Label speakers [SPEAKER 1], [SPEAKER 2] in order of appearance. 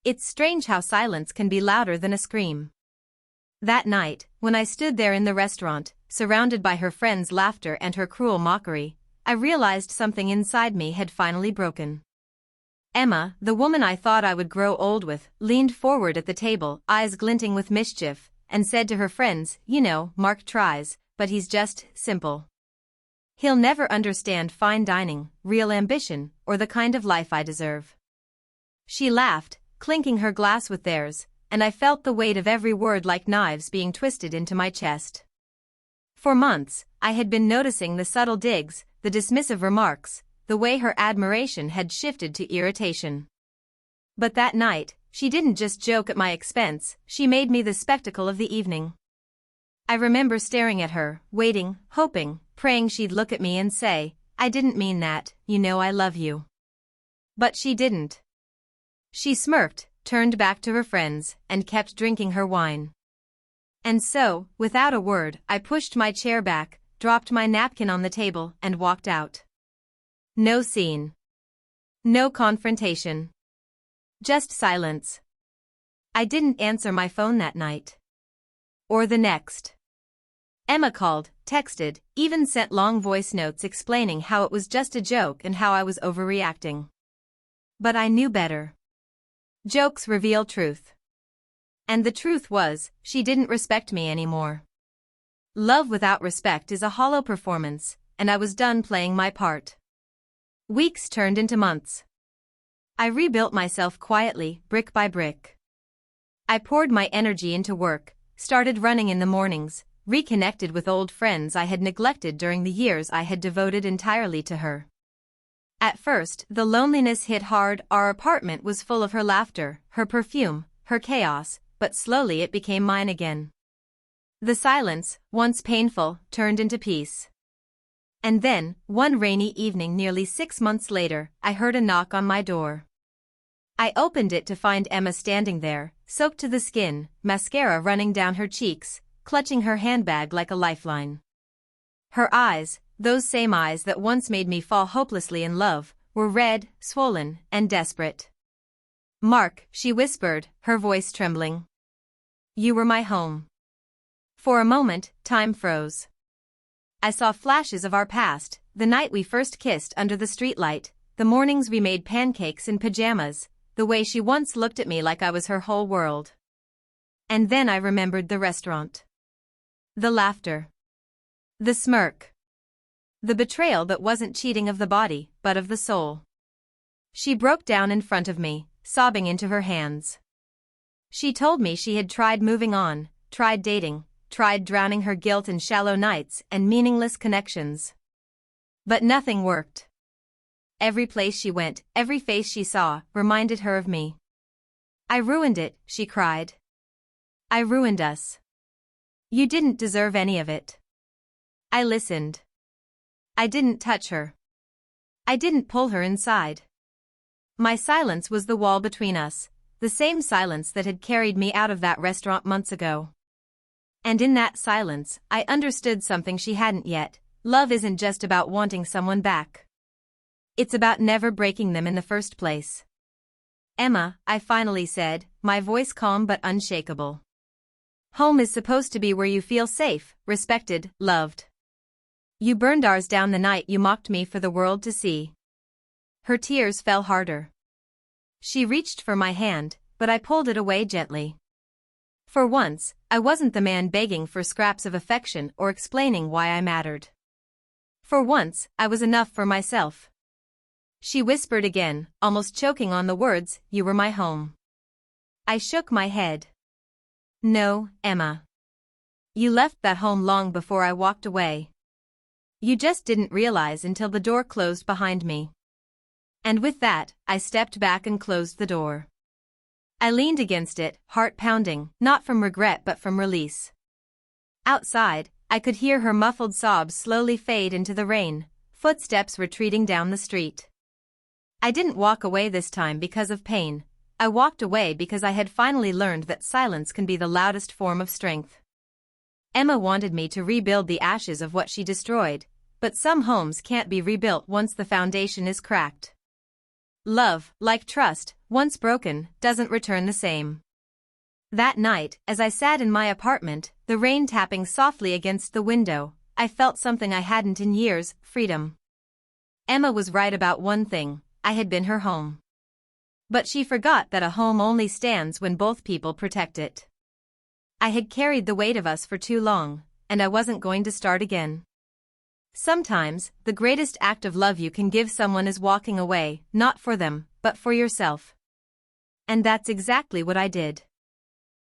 [SPEAKER 1] It's strange how silence can be louder than a scream. That night, when I stood there in the restaurant, surrounded by her friends' laughter and her cruel mockery, I realized something inside me had finally broken. Emma, the woman I thought I would grow old with, leaned forward at the table, eyes glinting with mischief, and said to her friends, "You know, Mark tries, but he's just simple. He'll never understand fine dining, real ambition, or the kind of life I deserve." She laughed, clinking her glass with theirs, and I felt the weight of every word like knives being twisted into my chest. For months, I had been noticing the subtle digs, the dismissive remarks, the way her admiration had shifted to irritation. But that night, she didn't just joke at my expense, she made me the spectacle of the evening. I remember staring at her, waiting, hoping, praying she'd look at me and say, "I didn't mean that, you know I love you." But she didn't. She smirked, turned back to her friends, and kept drinking her wine. And so, without a word, I pushed my chair back, dropped my napkin on the table, and walked out. No scene. No confrontation. Just silence. I didn't answer my phone that night. Or the next. Emma called, texted, even sent long voice notes explaining how it was just a joke and how I was overreacting. But I knew better. Jokes reveal truth. And the truth was, she didn't respect me anymore. Love without respect is a hollow performance, and I was done playing my part. Weeks turned into months. I rebuilt myself quietly, brick by brick. I poured my energy into work, started running in the mornings, reconnected with old friends I had neglected during the years I had devoted entirely to her. At first, the loneliness hit hard. Our apartment was full of her laughter, her perfume, her chaos, but slowly it became mine again. The silence, once painful, turned into peace. And then, one rainy evening nearly 6 months later, I heard a knock on my door. I opened it to find Emma standing there, soaked to the skin, mascara running down her cheeks, clutching her handbag like a lifeline. Her eyes, those same eyes that once made me fall hopelessly in love, were red, swollen, and desperate. "Mark," she whispered, her voice trembling. "You were my home." For a moment, time froze. I saw flashes of our past, the night we first kissed under the streetlight, the mornings we made pancakes in pajamas, the way she once looked at me like I was her whole world. And then I remembered the restaurant. The laughter. The smirk. The betrayal that wasn't cheating of the body, but of the soul. She broke down in front of me, sobbing into her hands. She told me she had tried moving on, tried dating, tried drowning her guilt in shallow nights and meaningless connections. But nothing worked. Every place she went, every face she saw, reminded her of me. "I ruined it," she cried. "I ruined us. You didn't deserve any of it." I listened. I didn't touch her. I didn't pull her inside. My silence was the wall between us, the same silence that had carried me out of that restaurant months ago. And in that silence, I understood something she hadn't yet. Love isn't just about wanting someone back. It's about never breaking them in the first place. "Emma," I finally said, my voice calm but unshakable. "Home is supposed to be where you feel safe, respected, loved. You burned ours down the night you mocked me for the world to see." Her tears fell harder. She reached for my hand, but I pulled it away gently. For once, I wasn't the man begging for scraps of affection or explaining why I mattered. For once, I was enough for myself. She whispered again, almost choking on the words, "You were my home." I shook my head. "No, Emma. You left that home long before I walked away. You just didn't realize until the door closed behind me." And with that, I stepped back and closed the door. I leaned against it, heart pounding, not from regret but from release. Outside, I could hear her muffled sobs slowly fade into the rain, footsteps retreating down the street. I didn't walk away this time because of pain. I walked away because I had finally learned that silence can be the loudest form of strength. Emma wanted me to rebuild the ashes of what she destroyed, but some homes can't be rebuilt once the foundation is cracked. Love, like trust, once broken, doesn't return the same. That night, as I sat in my apartment, the rain tapping softly against the window, I felt something I hadn't in years: freedom. Emma was right about one thing: I had been her home. But she forgot that a home only stands when both people protect it. I had carried the weight of us for too long, and I wasn't going to start again. Sometimes, the greatest act of love you can give someone is walking away, not for them, but for yourself. And that's exactly what I did.